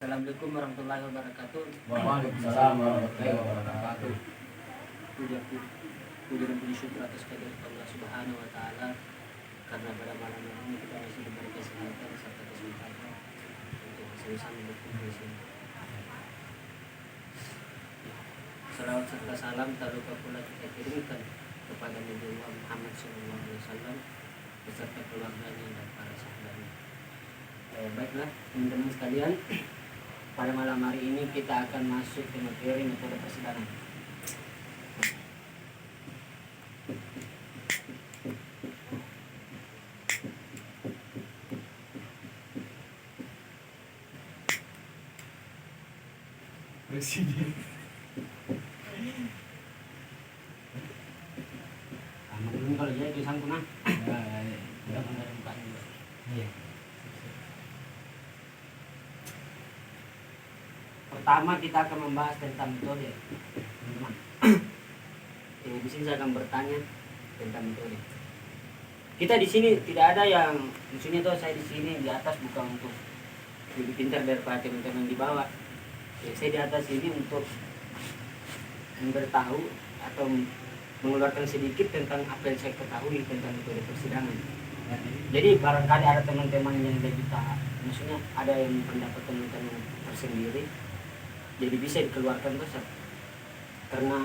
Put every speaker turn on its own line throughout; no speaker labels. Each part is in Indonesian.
Assalamualaikum warahmatullahi wabarakatuh.
Waalaikumsalam warahmatullahi wabarakatuh.
Puji dan puji syukur atas kehadirat Allah Subhanahu wa taala karena pada malam ini kita masih diberi kesehatan serta kesempatan untuk bersama-sama berkumpul di sini. Salawat serta salam tak lupa pula kita kirimkan kepada Nabi Muhammad SAW beserta keluarganya dan para sahabatnya. Baiklah teman-teman sekalian, pada malam hari ini kita akan masuk ke materi metode persidangan.
Presiden.
Belum kalau dia itu sangku nah. Udah benar bukan juga. Iya. Pertama kita akan membahas tentang metode, teman-teman. Di sini saya akan bertanya tentang metode. Kita di sini tidak ada yang maksudnya tuh saya di sini di atas bukan untuk lebih pintar daripada teman-teman di bawah. Ya, saya di atas ini untuk memberitahu atau mengeluarkan sedikit tentang apa yang saya ketahui tentang metode persidangan. Jadi barangkali ada teman-teman yang lebih tahu, maksudnya ada yang pendapat teman-teman tersendiri, jadi bisa dikeluarkan besar. Karena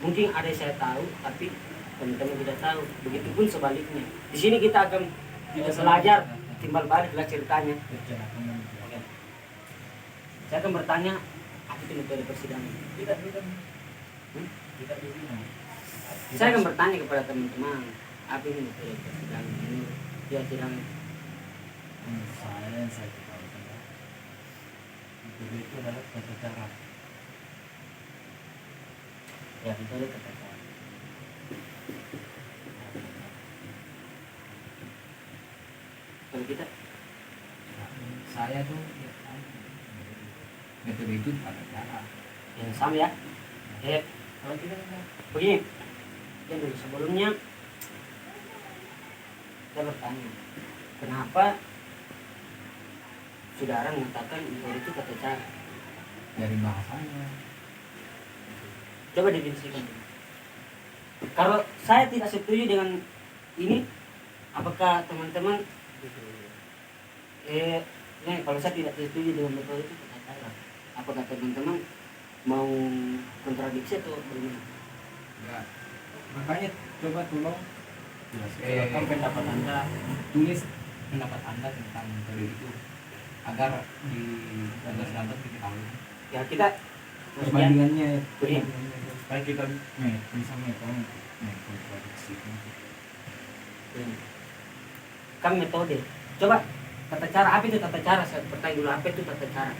mungkin ada yang saya tahu, tapi teman-teman tidak tahu. Begitupun sebaliknya. Di sini kita akan belajar timbal baliklah ceritanya. Saya akan bertanya, apa itu metode persidangan? Saya akan bertanya kepada teman-teman, apa ini metode persidangan? Dia tidak.
Saya tahu tentang itu adalah tata cara.
Ya, metode tata cara. Kalau kita,
Saya tuh metode itu tata cara.
yang sama ya.
Kalau kita
Begini, ya dulu sebelumnya saya bertanya, kenapa saudara mengatakan metode itu tata cara?
dari bahasanya.
Coba didefinisikan. Kalau saya tidak setuju dengan ini, apakah teman-teman kalau saya tidak setuju dengan metode itu tata cara, apakah teman-teman mau kontradiksi atau bagaimana?
Enggak. Makanya coba tolong jelaskan pendapat Anda, tulis pendapat Anda tentang metode itu agar di lantas kita tahu.
Ya kita
Perbandingannya
begini.
supaya kita bisa kontradiksi.
Kan metode. Coba tata cara, apa itu tata cara? Saya bertanya dulu, apa itu tata cara?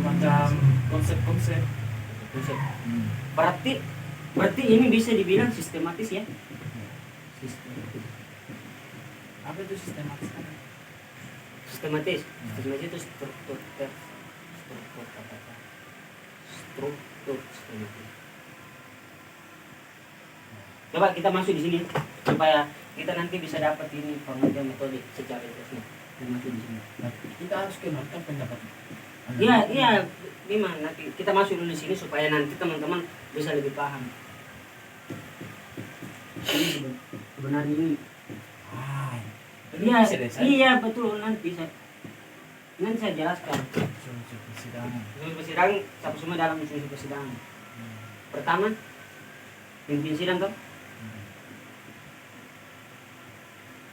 Macam konsep-konsep.
Konsep. Berarti ini bisa dibilang sistematis ya? Sistematis.
Apa itu sistematis?
Sistematis itu struktur tata cara. Struktur sistematis. Coba kita masuk di sini supaya kita nanti bisa dapat ini pengertian metode secara jelasnya. Kita masuk di sini.
Kita harus kenalkan pendapat.
Iya, gimana nanti kita masuk dulu di sini supaya nanti teman-teman bisa lebih paham. Ini sebenarnya ini. Iya betul, nanti saya jelaskan. Unsur persidangan, siapa semua dalam unsur persidangan. Pertama, pimpin sidang toh.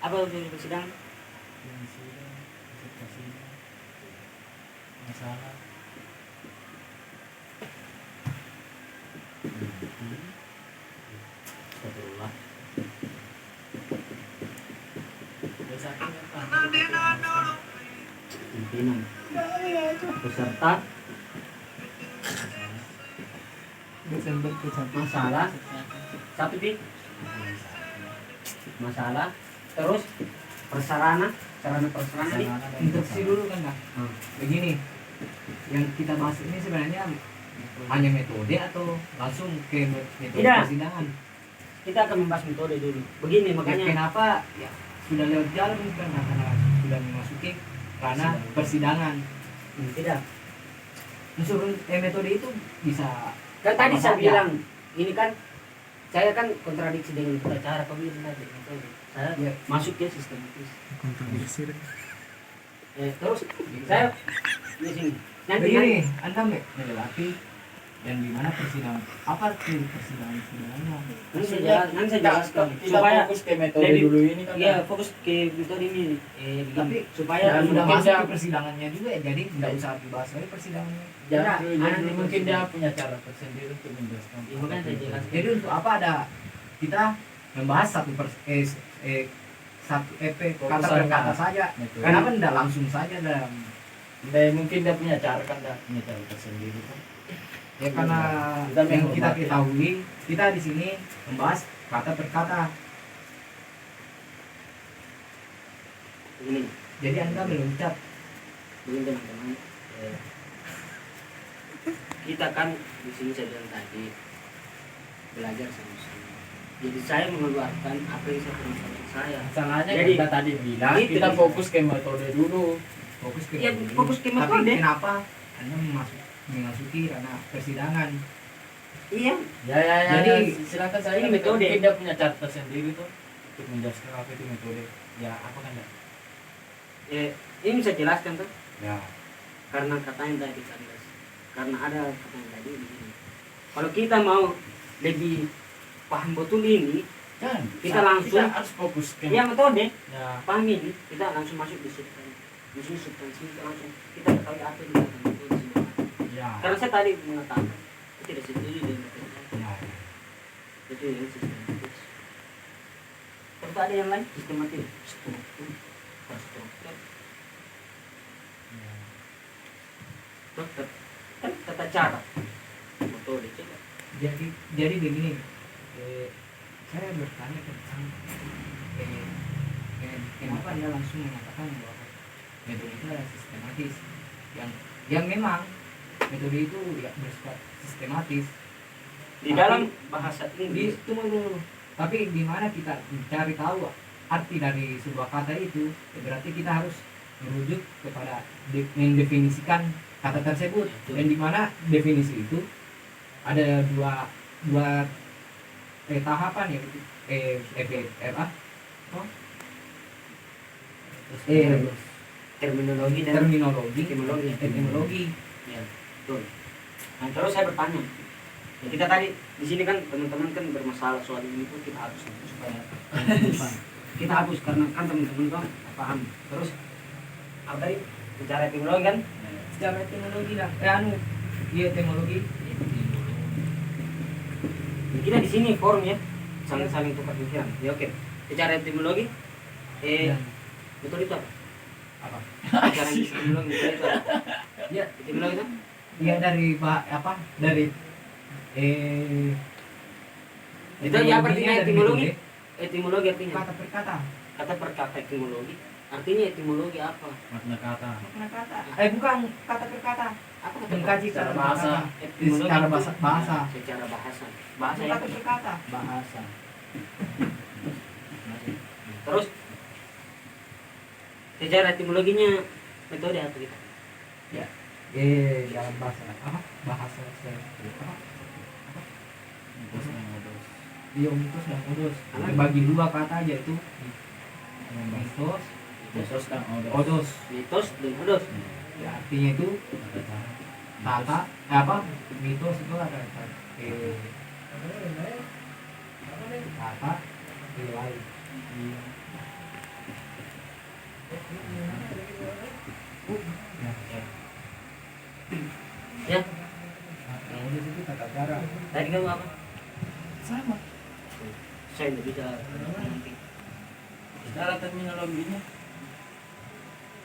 Apa unsur persidangan?
Masalah.
Astagfirullah. Pimpinan peserta masalah satu masalah terus sarana
Instruksi dulu kan Kak. Begini, yang kita bahas ini sebenarnya hanya metode atau langsung ke metode
Tidak.
persidangan?
Kita akan membahas metode dulu. Begini makanya
Kenapa ya, sudah lewat jalan kan karena sudah memasuki ranah persidangan.
Tidak.
Unsur metode itu bisa
Kan tadi
apa
saya
saja.
bilang, ini kan saya kan kontradiksi dengan tata cara kau bilang tadi. Saya
Ya.
masuk ke sistematis.
Kontradiksi deh.
Terus saya di sini. Nanti
begini, Anda melewati dan di mana persidangan apa arti persidangannya?
nanti saya jelaskan
Kita
supaya
fokus ke metode
lebih-
dulu ini kan.
ya fokus ke metode ini.
Tapi
supaya
ya,
sudah
mungkin
masuk
dia-
ke persidangannya juga ya, jadi tidak usah dibahas lagi persidangannya.
Enggak,
Jadi mungkin
presiden.
dia punya cara tersendiri untuk menjelaskan.
Ya, makanya saya jelaskan.
Jadi untuk apa ada kita membahas satu EP kata per kata saja?
Metode.
Kenapa tidak langsung saja dalam
Dan mungkin dia punya cara kan, dia punya cara tersendiri kan.
ya karena
Kita
yang kita
menghormati.
ketahui kita di sini membahas kata per kata.
Begini,
Jadi Anda meloncat.
begini teman-teman. Kita kan di sini saya bilang tadi belajar sama-sama. Jadi saya mengeluarkan apa yang saya pernah sama saya.
Masalahnya
Jadi,
kita tadi bilang
itu
kita
bisa.
fokus ke metode dulu.
Fokus ke
Ya,
metode.
fokus ke metode.
Tapi kenapa Anda memasuki ranah persidangan?
Iya,
Ya,
Jadi,
silakan saya
ini metode.
Mungkin dia punya cara tersendiri tuh untuk menjelaskan apa itu metode. Ya, apa kan ya?
ini bisa jelaskan tuh.
Ya.
Karena katanya tadi kandas. Karena ada katanya tadi begini. Kalau kita mau lebih paham betul ini,
Kan
Kita langsung-
kita harus fokus ke
ya metode,
ya.
paham ini, kita langsung masuk di substansi. Di sini substansi kita langsung kita ketahui apa yang dikatakan metode semua.
Ya.
Karena saya tadi mengatakan saya tidak setuju dengan metode.
Ya.
Itu yang sistematis. Terus ada yang lain sistematis, struktur, terstruktur,
Ya.
kan tata cara, metode coba.
Jadi begini, saya bertanya tentang kenapa dia langsung mengatakan bahwa metode itu adalah sistematis yang memang metode itu ya bersifat sistematis
Di
Tapi-
dalam bahasa
di
Inggris
tunggu dulu. Tapi di mana kita mencari tahu arti dari sebuah kata itu, ya berarti kita harus merujuk kepada mendefinisikan kata tersebut.
Betul.
Dan di mana definisi itu ada dua tahapan ya, apa?
terminologi dan
Terminologi,
etimologi.
etimologi.
Ya, betul. Nah, terus saya bertanya, ya kita tadi di sini kan teman-teman kan bermasalah soal ini tuh kita hapus supaya kita hapus karena kan teman-teman kan paham. Terus apa tadi bicara etimologi kan?
Secara etimologi lah, iya etimologi.
Ya, kita di sini forum ya, saling tukar pikiran. Ya oke. Bicara etimologi,
Ya.
betul itu apa?
Apa?
Bicara etimologi betul itu apa?
Ya,
Etimologi itu?
iya dari dari
Itu ya apa artinya
dari
etimologi?
metode,
Etimologi artinya
kata per kata.
kata per kata etimologi. Artinya etimologi apa?
Makna kata.
Makna kata. Bukan kata per kata.
Apa kata
Mengkaji
Secara
kata per
bahasa.
kata.
etimologi
Secara
itu?
bahasa.
Secara bahasa. Bahasa
Kata
ya.
per kata.
Bahasa. Terus secara etimologinya metode apa kita?
Dalam bahasa apa? Bahasa apa?
Terus yang modus.
Iya, mitos dan odos.
Apa?
Bagi dua kata aja itu. Mitos,
Terus dan modus.
odos.
Mitos dan odos.
Ya, artinya itu
Kata cara.
tata apa? Mitos itu ada kata nilai.
Ya,
Yang odos itu tata cara.
tadi kamu apa?
Sama.
Saya tidak bisa nanti.
Secara terminologinya.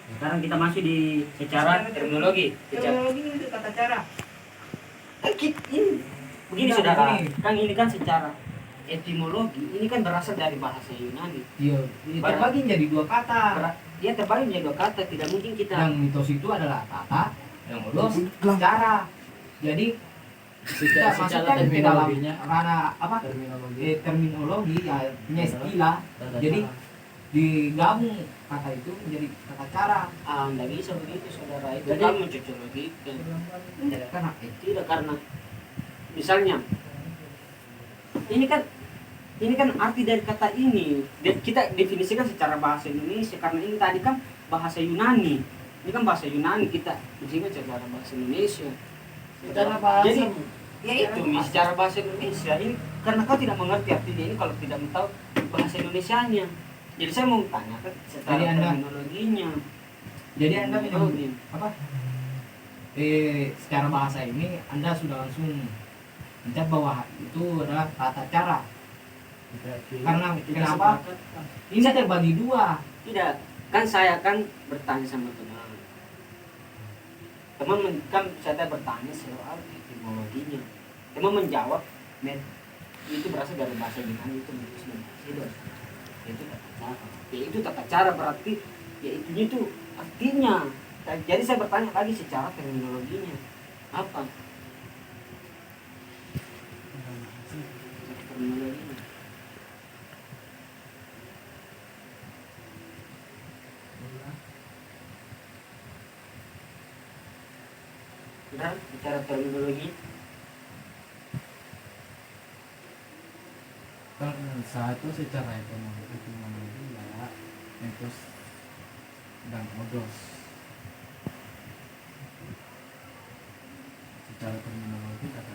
Sekarang kita masih di secara terminologi.
Teknologi itu tata cara.
Ini begini
Nah,
saudara,
begini.
kan ini kan secara etimologi ini kan berasal dari bahasa Yunani.
Iya, terbagi menjadi dua kata.
Dia terbagi menjadi dua kata, tidak mungkin kita
Yang mitos itu adalah tata, yang odos cara. Jadi kita
Secara
masukkan ke dalam
terminologinya.
ranah apa?
Terminologi.
Terminologi ya, artinya istilah.
Tata
Jadi
cara.
digabung kata itu menjadi tata cara.
Nggak bisa begitu saudara, itu
Jadi-
kamu mencocologikan.
Karena
Tidak, karena misalnya ini kan arti dari kata ini kita definisikan secara bahasa Indonesia, karena ini tadi kan bahasa Yunani, ini kan bahasa Yunani, kita definisikan secara bahasa Indonesia.
Secara bahasa.
Jadi ya itu secara bahasa Indonesia ini, karena kau tidak mengerti artinya ini kalau tidak tahu bahasa Indonesianya. Jadi saya mau tanya kan secara
Jadi Anda-
terminologinya.
jadi Anda
Terminologi.
apa? Secara bahasa ini Anda sudah langsung mencap bahwa itu adalah tata cara. Karena
Kita
kenapa?
sepakat, Pak.
Ini terbagi dua.
Tidak, kan saya kan bertanya sama teman. Kan saya bertanya soal etimologinya. Teman menjawab, itu berasal dari bahasa Yunani, itu tata cara. Ya, itu tata cara berarti ya itu artinya. Jadi saya bertanya lagi secara terminologinya apa? Terminologinya. Sudah bicara terminologi.
Kan satu secara etimologi ya etos dan odos. Secara terminologi kata